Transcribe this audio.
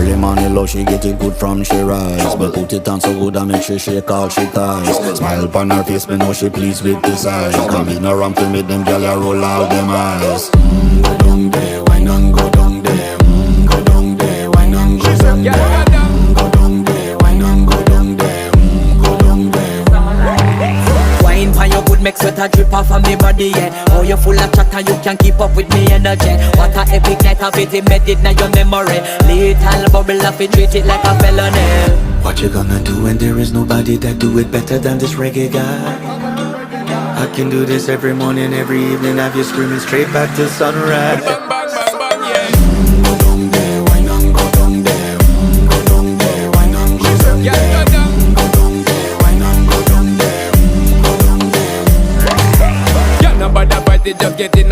Early morning love, she get it good from she rise. But put it on so good I make she shake all she ties. Smile upon her face, me know she pleased with the size. Come in around to me, them gyal a roll out them eyes. Go down there, why not go down there? Go down there, why not go down there? Go down there, why not go down there? Go down there. Wine pan your good, make sweat a drip off of me body, yeah. Oh, you full of chatter, you can't keep up with me energy. What a epic night of it, embedded in your memory. Little bubble of it, treat it like a felony. What you gonna do when there is nobody that do it better than this reggae guy? I can do this every morning, every evening, have you screaming straight back to sunrise. Go down there, why not go down there? Go down there, why not go down there? Go down there, why not go down there? Go down there. Yeah, nobody fight it, just get in.